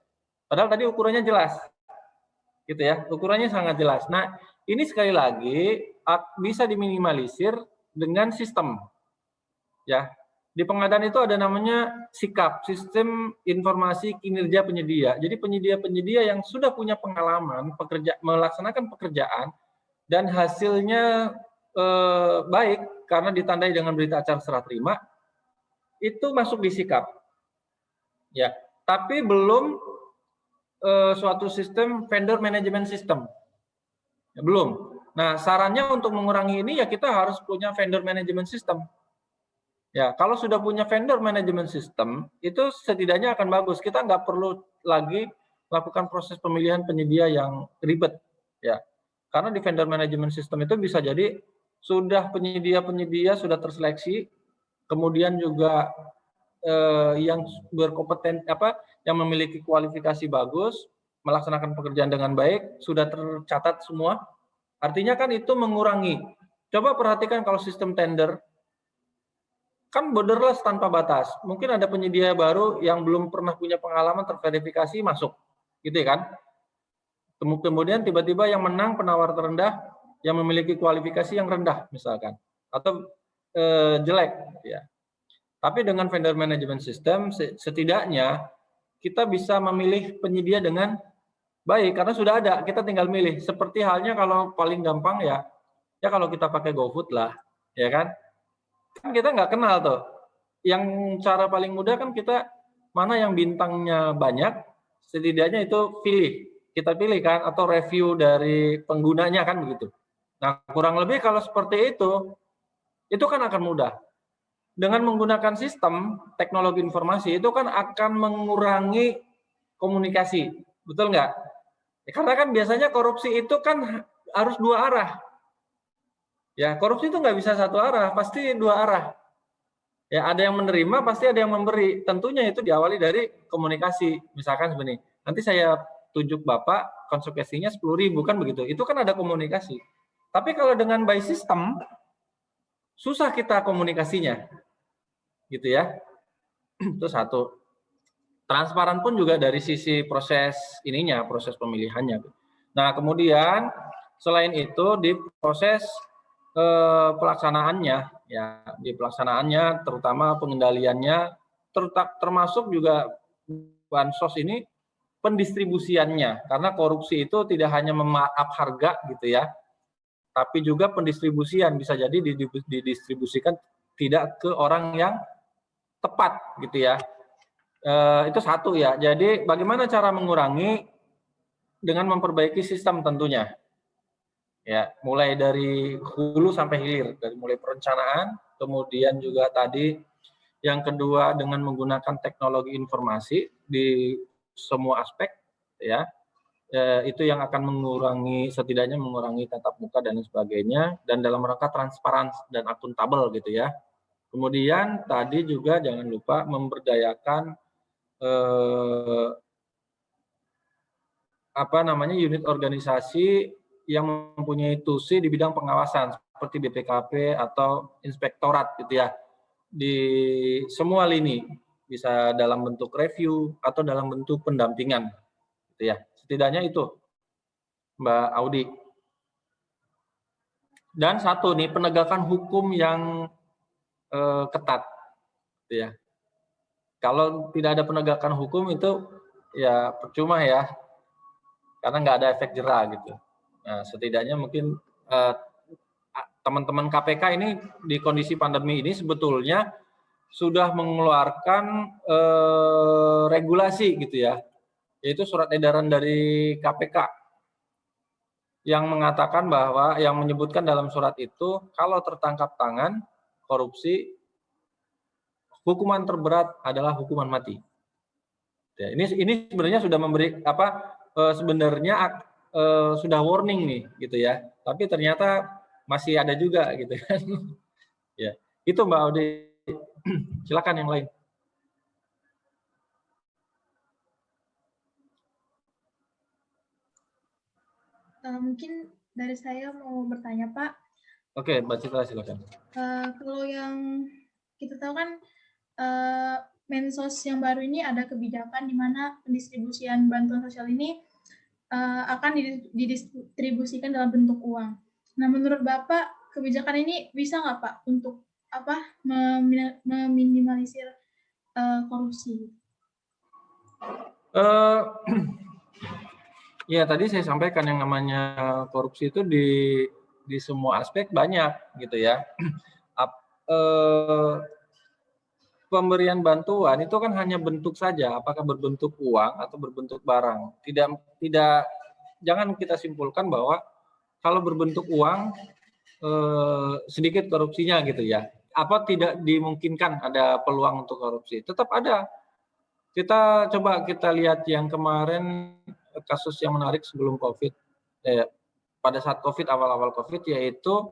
Padahal tadi ukurannya jelas, gitu ya, ukurannya sangat jelas. Nah, ini sekali lagi bisa diminimalisir dengan sistem. Ya, Di pengadaan itu ada namanya SIKAP, Sistem Informasi Kinerja Penyedia. Jadi penyedia-penyedia yang sudah punya pengalaman melaksanakan pekerjaan dan hasilnya baik karena ditandai dengan berita acara serah terima, itu masuk di SIKAP. Ya, tapi belum suatu sistem vendor management system. Ya, belum. Nah, sarannya untuk mengurangi ini ya kita harus punya vendor management system. Ya, kalau sudah punya vendor management system, itu setidaknya akan bagus. Kita nggak perlu lagi lakukan proses pemilihan penyedia yang ribet. Ya, karena di vendor management system itu bisa jadi sudah penyedia-penyedia sudah terseleksi, kemudian juga yang berkompeten yang memiliki kualifikasi bagus, melaksanakan pekerjaan dengan baik, sudah tercatat semua. Artinya kan itu mengurangi. Coba perhatikan kalau sistem tender kan borderless tanpa batas. Mungkin ada penyedia baru yang belum pernah punya pengalaman terverifikasi masuk, gitu ya kan? Kemudian tiba-tiba yang menang penawar terendah yang memiliki kualifikasi yang rendah misalkan, atau jelek, ya. Tapi dengan vendor management system setidaknya kita bisa memilih penyedia dengan baik karena sudah ada, kita tinggal milih. Seperti halnya kalau paling gampang ya kalau kita pakai GoFood lah, ya kan? Kan kita nggak kenal tuh. Yang cara paling mudah kan kita mana yang bintangnya banyak, setidaknya itu kita pilih kan, atau review dari penggunanya kan begitu. Nah kurang lebih kalau seperti itu kan akan mudah. Dengan menggunakan sistem teknologi informasi itu kan akan mengurangi komunikasi, betul nggak? Ya, karena kan biasanya korupsi itu kan harus dua arah. Ya, korupsi itu nggak bisa satu arah, pasti dua arah. Ya, ada yang menerima, pasti ada yang memberi. Tentunya itu diawali dari komunikasi. Misalkan sebenarnya, nanti saya tunjuk Bapak, konsekuensinya 10.000, kan begitu. Itu kan ada komunikasi. Tapi kalau dengan by system, susah kita komunikasinya. Gitu ya. Itu satu. Transparan pun juga dari sisi proses ininya, proses pemilihannya. Nah, kemudian selain itu di proses pelaksanaannya, ya di pelaksanaannya terutama pengendaliannya, termasuk juga bansos ini pendistribusiannya, karena korupsi itu tidak hanya memarkup harga gitu ya, tapi juga pendistribusian bisa jadi didistribusikan tidak ke orang yang tepat gitu ya. Itu satu ya. Jadi bagaimana cara mengurangi dengan memperbaiki sistem tentunya. Ya, mulai dari hulu sampai hilir, dari mulai perencanaan, kemudian juga tadi yang kedua dengan menggunakan teknologi informasi di semua aspek, ya, itu yang akan setidaknya mengurangi tatap muka dan sebagainya, dan dalam rangka transparan dan akuntabel gitu ya. Kemudian tadi juga jangan lupa memberdayakan unit organisasi yang mempunyai tusi di bidang pengawasan seperti BPKP atau inspektorat gitu ya, di semua lini, bisa dalam bentuk review atau dalam bentuk pendampingan gitu ya. Setidaknya itu Mbak Audi. Dan satu nih, penegakan hukum yang ketat gitu ya. Kalau tidak ada penegakan hukum itu ya percuma ya, karena nggak ada efek jera gitu. Nah, setidaknya mungkin teman-teman KPK ini di kondisi pandemi ini sebetulnya sudah mengeluarkan regulasi gitu ya, yaitu surat edaran dari KPK yang mengatakan bahwa, yang menyebutkan dalam surat itu kalau tertangkap tangan korupsi, hukuman terberat adalah hukuman mati. Ya, ini sebenarnya sudah memberi sebenarnya sudah warning nih gitu ya, tapi ternyata masih ada juga gitu kan. Ya, itu Mbak Audi. Silakan yang lain. Mungkin dari saya mau bertanya Pak. Oke, Mbak Citra silakan. Kalau yang kita tahu kan Mensos yang baru ini ada kebijakan di mana pendistribusian bantuan sosial ini akan didistribusikan dalam bentuk uang. Nah, menurut Bapak, kebijakan ini bisa nggak Pak untuk meminimalisir korupsi? Ya tadi saya sampaikan yang namanya korupsi itu di semua aspek banyak gitu ya. Pemberian bantuan itu kan hanya bentuk saja, apakah berbentuk uang atau berbentuk barang. Tidak, jangan kita simpulkan bahwa kalau berbentuk uang sedikit korupsinya gitu ya. Apa tidak dimungkinkan ada peluang untuk korupsi? Tetap ada. Coba kita lihat yang kemarin kasus yang menarik sebelum COVID, pada saat COVID, awal-awal COVID, yaitu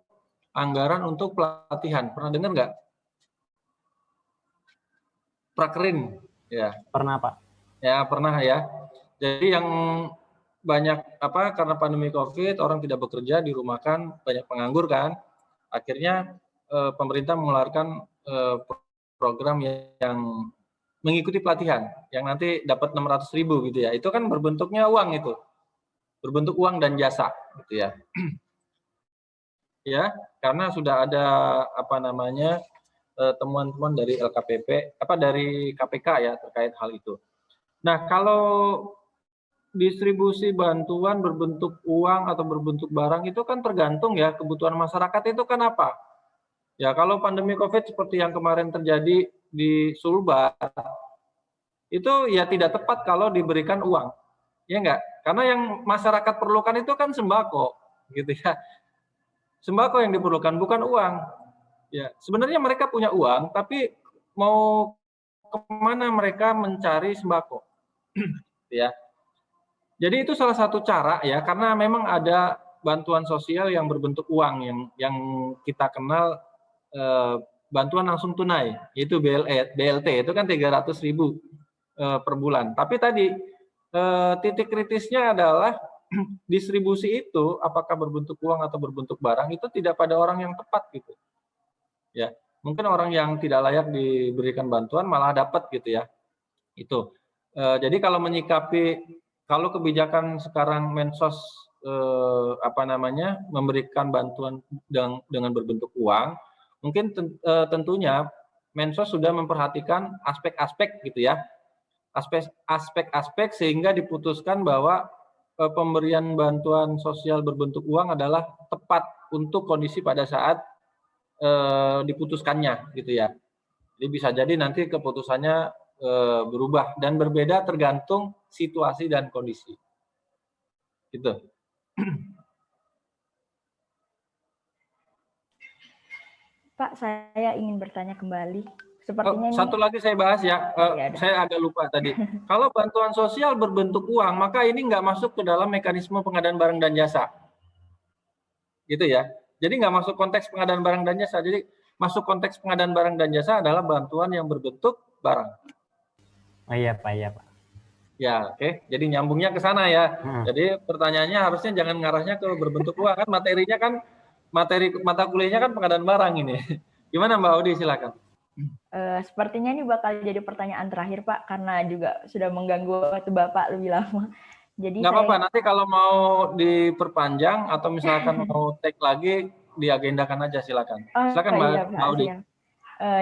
anggaran untuk pelatihan. Pernah dengar nggak? Prakerin, ya. Pernah, Pak. Ya, pernah ya. Jadi yang banyak karena pandemi COVID, orang tidak bekerja, dirumahkan, banyak penganggur kan. Akhirnya pemerintah mengeluarkan program yang mengikuti pelatihan, yang nanti dapat 600.000 gitu ya. Itu kan berbentuknya uang itu. Berbentuk uang dan jasa gitu ya. Ya, karena sudah ada temuan-temuan dari LKPP, dari KPK ya terkait hal itu. Nah, kalau distribusi bantuan berbentuk uang atau berbentuk barang itu kan tergantung ya kebutuhan masyarakat itu kan apa. Ya, kalau pandemi COVID seperti yang kemarin terjadi di Sulbar, itu ya tidak tepat kalau diberikan uang. Ya enggak? Karena yang masyarakat perlukan itu kan sembako, gitu ya. Sembako yang diperlukan bukan uang. Ya, sebenarnya mereka punya uang, tapi mau kemana mereka mencari sembako, ya. Jadi itu salah satu cara ya, karena memang ada bantuan sosial yang berbentuk uang yang kita kenal bantuan langsung tunai, yaitu BLT itu kan 300.000 per bulan. Tapi tadi titik kritisnya adalah distribusi itu apakah berbentuk uang atau berbentuk barang itu tidak pada orang yang tepat gitu. Ya, mungkin orang yang tidak layak diberikan bantuan malah dapat gitu ya. Itu. Jadi kalau kalau kebijakan sekarang Mensos memberikan bantuan dengan berbentuk uang, mungkin tentunya Mensos sudah memperhatikan aspek-aspek gitu ya. Aspek-aspek sehingga diputuskan bahwa pemberian bantuan sosial berbentuk uang adalah tepat untuk kondisi pada saat diputuskannya gitu ya. Jadi bisa jadi nanti keputusannya berubah dan berbeda tergantung situasi dan kondisi. Gitu. Pak, saya ingin bertanya kembali. Sepertinya satu lagi saya bahas ya, saya agak lupa tadi. Kalau bantuan sosial berbentuk uang, maka ini nggak masuk ke dalam mekanisme pengadaan barang dan jasa. Gitu ya. Jadi nggak masuk konteks pengadaan barang dan jasa. Jadi masuk konteks pengadaan barang dan jasa adalah bantuan yang berbentuk barang. Oh iya Pak, iya Pak. Ya, oke. Jadi nyambungnya ke sana ya. Jadi pertanyaannya harusnya jangan ngarahnya ke berbentuk uang kan, materinya kan mata kuliahnya kan pengadaan barang ini. Gimana Mbak Audi, silakan. Sepertinya ini bakal jadi pertanyaan terakhir Pak, karena juga sudah mengganggu waktu Bapak lebih lama. Jadi nggak apa-apa, nanti kalau mau diperpanjang atau misalkan mau take lagi, diagendakan aja silakan. Silakan Mbak Audi.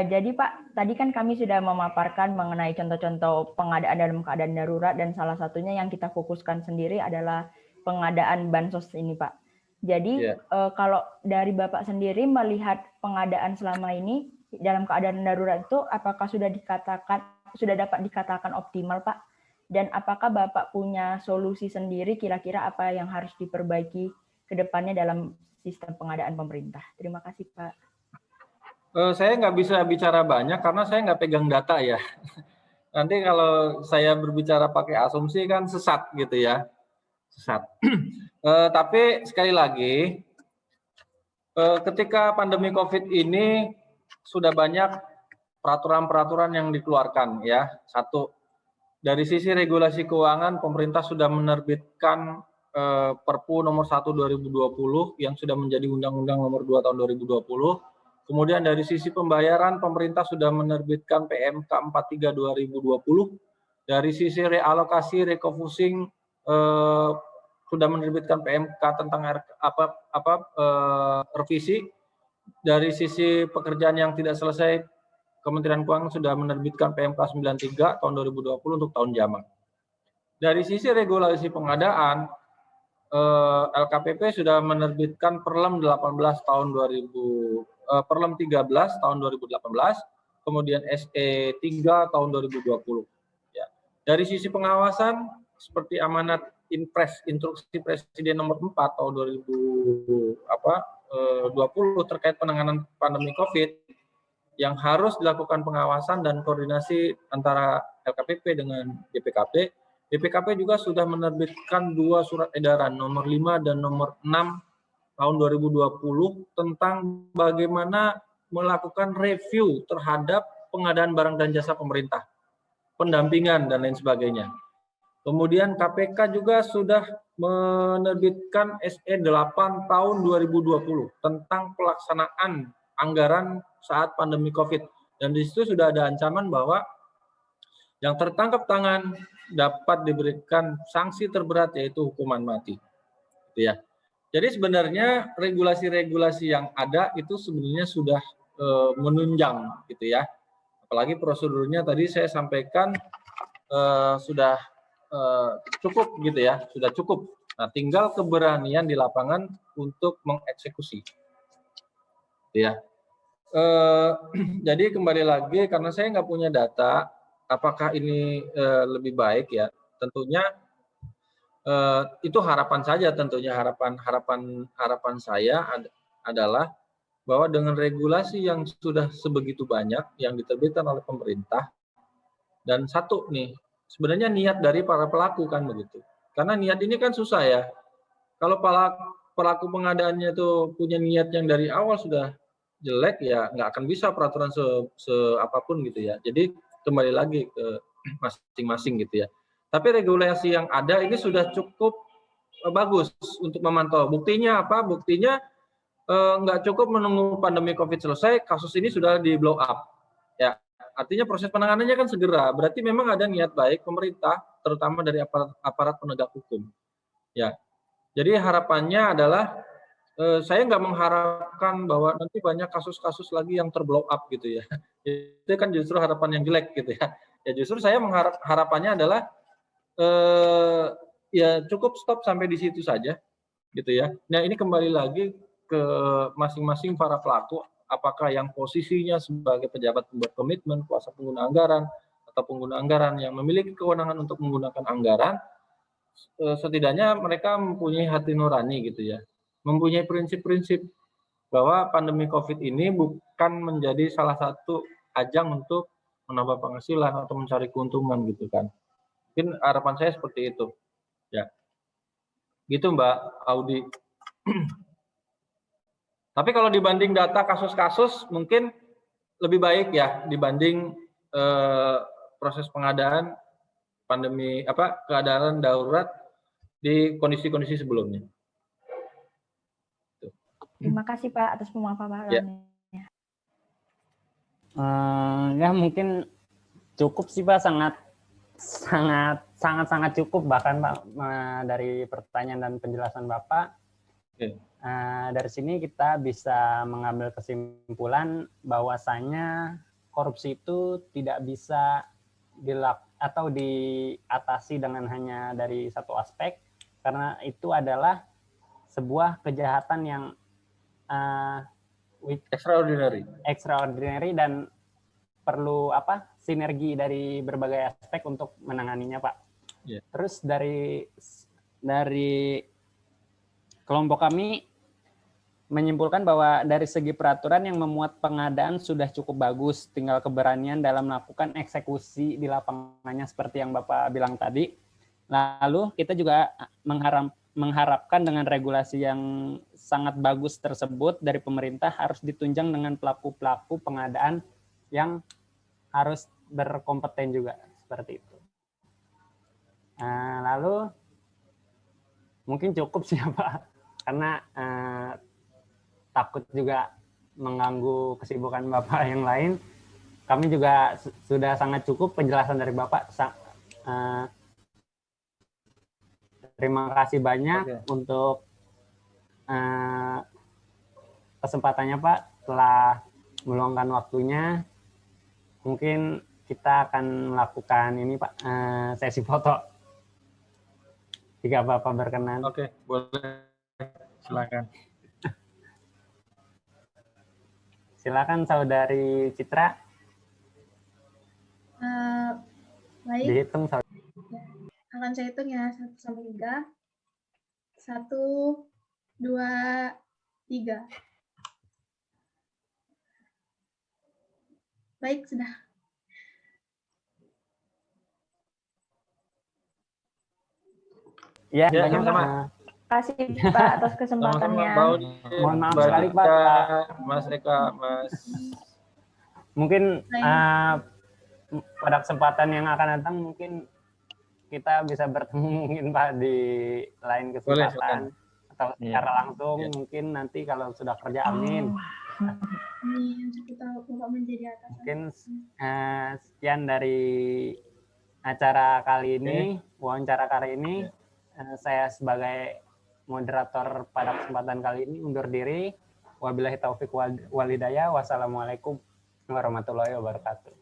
Jadi Pak, tadi kan kami sudah memaparkan mengenai contoh-contoh pengadaan dalam keadaan darurat dan salah satunya yang kita fokuskan sendiri adalah pengadaan bansos ini Pak. Jadi kalau dari Bapak sendiri melihat pengadaan selama ini dalam keadaan darurat itu apakah sudah dapat dikatakan optimal Pak? Dan apakah Bapak punya solusi sendiri kira-kira apa yang harus diperbaiki ke depannya dalam sistem pengadaan pemerintah? Terima kasih Pak. Saya nggak bisa bicara banyak karena saya nggak pegang data ya. Nanti kalau saya berbicara pakai asumsi kan sesat gitu ya. Sesat. Tapi sekali lagi, ketika pandemi COVID ini sudah banyak peraturan-peraturan yang dikeluarkan ya. Satu, dari sisi regulasi keuangan, pemerintah sudah menerbitkan Perpu nomor 1 2020 yang sudah menjadi Undang-Undang nomor 2 tahun 2020. Kemudian dari sisi pembayaran, pemerintah sudah menerbitkan PMK 43 2020. Dari sisi realokasi, refocusing, sudah menerbitkan PMK tentang revisi dari sisi pekerjaan yang tidak selesai, Kementerian Keuangan sudah menerbitkan PMK 93 tahun 2020 untuk tahun jamak. Dari sisi regulasi pengadaan, LKPP sudah menerbitkan Perlem 18 tahun 2000, Perlem 13 tahun 2018, kemudian SE 3 tahun 2020. Ya. Dari sisi pengawasan, seperti amanat Inpres, Instruksi Presiden nomor 4 tahun 2020 terkait penanganan pandemi COVID, yang harus dilakukan pengawasan dan koordinasi antara LKPP dengan BPKP. BPKP juga sudah menerbitkan 2 surat edaran nomor 5 dan nomor 6 tahun 2020 tentang bagaimana melakukan review terhadap pengadaan barang dan jasa pemerintah, pendampingan dan lain sebagainya. Kemudian KPK juga sudah menerbitkan SE 8 tahun 2020 tentang pelaksanaan anggaran saat pandemi COVID. Dan di situ sudah ada ancaman bahwa yang tertangkap tangan dapat diberikan sanksi terberat, yaitu hukuman mati. Gitu ya. Jadi sebenarnya regulasi-regulasi yang ada itu sebenarnya sudah menunjang, gitu ya. Apalagi prosedurnya tadi saya sampaikan sudah cukup, gitu ya, sudah cukup. Nah, tinggal keberanian di lapangan untuk mengeksekusi, gitu ya. Jadi kembali lagi, karena saya nggak punya data, apakah ini lebih baik ya? Tentunya itu harapan saja, tentunya harapan saya adalah bahwa dengan regulasi yang sudah sebegitu banyak yang diterbitkan oleh pemerintah, dan satu nih, sebenarnya niat dari para pelaku kan begitu. Karena niat ini kan susah ya. Kalau pelaku pengadaannya itu punya niat yang dari awal sudah jelek, ya nggak akan bisa peraturan apapun gitu ya. Jadi kembali lagi ke masing-masing gitu ya. Tapi regulasi yang ada ini sudah cukup bagus untuk memantau. Buktinya apa? Buktinya nggak cukup menunggu pandemi COVID selesai, kasus ini sudah di blow up. Ya, artinya proses penanganannya kan segera. Berarti memang ada niat baik pemerintah, terutama dari aparat penegak hukum. Ya, jadi harapannya adalah saya nggak mengharapkan bahwa nanti banyak kasus-kasus lagi yang terblow up gitu ya. Itu kan justru harapan yang jelek gitu ya. Ya justru saya harapannya adalah ya cukup stop sampai di situ saja gitu ya. Nah, ini kembali lagi ke masing-masing para pelaku, apakah yang posisinya sebagai pejabat pembuat komitmen, kuasa pengguna anggaran, atau pengguna anggaran yang memiliki kewenangan untuk menggunakan anggaran, setidaknya mereka mempunyai hati nurani gitu ya. Mempunyai prinsip-prinsip bahwa pandemi COVID ini bukan menjadi salah satu ajang untuk menambah penghasilan atau mencari keuntungan gitu kan. Mungkin harapan saya seperti itu. Ya. Gitu Mbak Audi. Tapi kalau dibanding data kasus-kasus mungkin lebih baik ya dibanding proses pengadaan pandemi keadaan darurat di kondisi-kondisi sebelumnya. Terima kasih Pak atas pemaparannya. Ya mungkin cukup sih Pak, sangat cukup bahkan Pak dari pertanyaan dan penjelasan Bapak. Dari sini kita bisa mengambil kesimpulan bahwasanya korupsi itu tidak bisa diatasi dengan hanya dari satu aspek, karena itu adalah sebuah kejahatan yang extraordinary dan perlu sinergi dari berbagai aspek untuk menanganinya Pak. Yeah. Terus dari kelompok kami menyimpulkan bahwa dari segi peraturan yang memuat pengadaan sudah cukup bagus, tinggal keberanian dalam melakukan eksekusi di lapangannya seperti yang Bapak bilang tadi. Lalu kita juga mengharapkan dengan regulasi yang sangat bagus tersebut dari pemerintah harus ditunjang dengan pelaku-pelaku pengadaan yang harus berkompeten juga seperti itu. Lalu mungkin cukup sih Pak, karena takut juga mengganggu kesibukan Bapak yang lain. Kami juga sudah sangat cukup penjelasan dari Bapak. Terima kasih banyak untuk kesempatannya Pak, telah meluangkan waktunya. Mungkin kita akan melakukan ini Pak, sesi foto. Jika Bapak berkenan. Oke, boleh. Silakan. Silakan Saudari Citra. Baik. Dihitung. Akan saya hitung ya, 1 sampai 3. 1, 2, 3. Baik, sudah. Ya, Ya, banyak sama-sama. Kasih Pak atas kesempatannya. Mohon maaf sekali Pak. Mas Eka, Mas. Mungkin pada kesempatan yang akan datang mungkin kita bisa bertemu mungkin Pak di lain kesempatan atau secara langsung mungkin nanti kalau sudah kerja, amin. Mungkin sekian dari acara kali ini, wawancara kali ini. Saya sebagai moderator pada kesempatan kali ini undur diri. Wabillahi taufik wal hidayah. Wassalamualaikum warahmatullahi wabarakatuh.